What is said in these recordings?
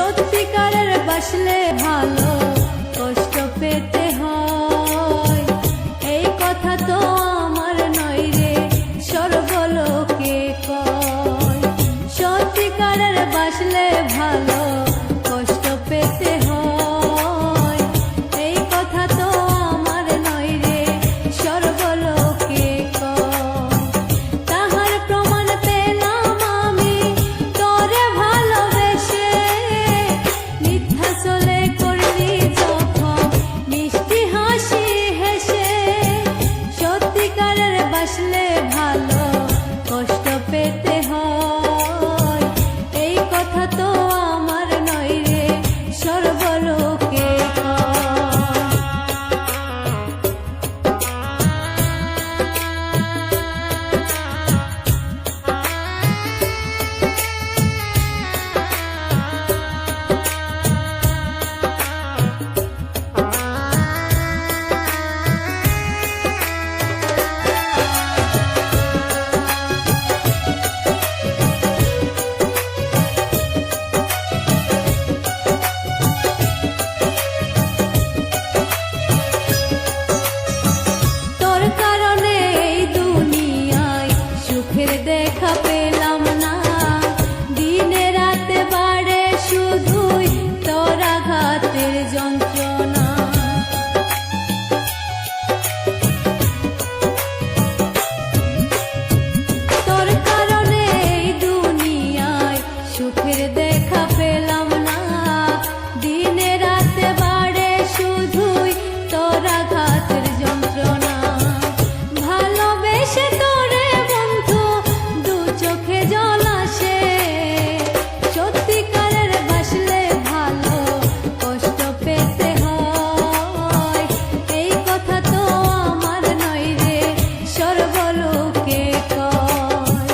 সত্যিকারের বাসলে ভালো কষ্ট পেতে হয়, এই কথা তো আমার নয় রে সর্বলোকে কয়। সত্যিকারের বাসলে ভালো কষ্ট পেতে হয়, এই কথা তো আমার নয় রে সর্বলোকে কয়। তাহার প্রমাণ পেলাম আমি তোরে ভালোবেসে, মিথ্যা চলে করলি যখন মিষ্টি হাসি হেসে। সত্যিকারের বাসলে ভালো কষ্ট পেতে হয়, এই কথা তো আমার নয় রে সর্বলোকে কয়। তোর কারণে এই দুনিয়ায় সুখের দেখা পেলাম না, দিনে রাতে বাড়ে শুধুই তোর আঘাতের যন্ত্রণা। তোর কারণে এই দুনিয়ায় সুখের দেখা পেলাম না, দিনে রাতে বাড়ে শুধুই তোর আঘাতের যন্ত্রণা। ভালোবেসে তোরে বন্ধু দু চোখে জল আসে, সত্যিকারের বাসলে ভালো কষ্ট পেতে হয়, এই কথা তো আমার নয় রে সর্বলোকে কয়।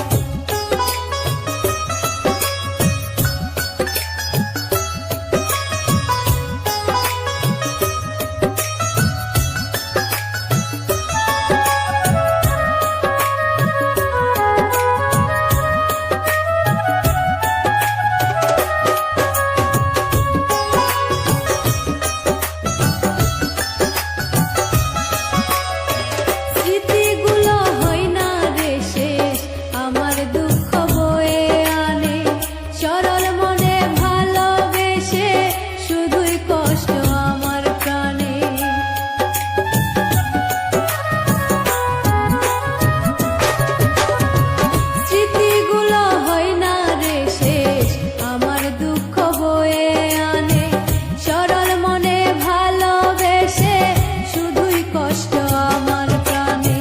স্মৃতিগুলো হয় না রে শেষ, আমার দুঃখ বয়ে আনে, সরল মনে ভালোবেসে শুধুই কষ্ট আমার প্রাণে। স্মৃতিগুলো হয় না রে শেষ, আমার দুঃখ বয়ে আনে, সরল মনে ভালোবেসে শুধুই কষ্ট আমার প্রাণে।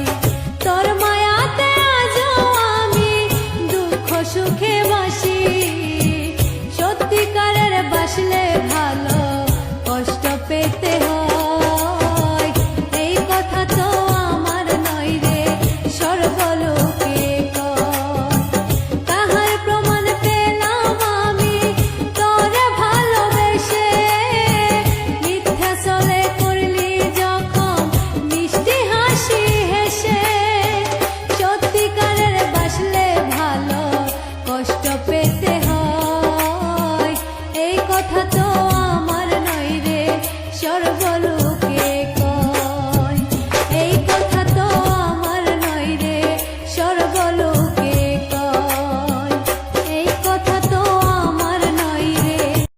তোর মায়াতে আজও আমি দুঃখ সুখে বাসি, সত্যিকারের বাসলে ভালো কষ্ট পেতে হয়, এই কথা তো আমার নয় রে সর্বলোকে কয়। তাহার প্রমাণ পেলাম আমি তোরে ভালোবেসে, মিথ্যা চলে করলি যখন মিষ্টি হাসি হেসে। সত্যিকারের বাসলে ভালো কষ্ট পেতে হয়, এই কথা তো আমার নয় রে সর্ব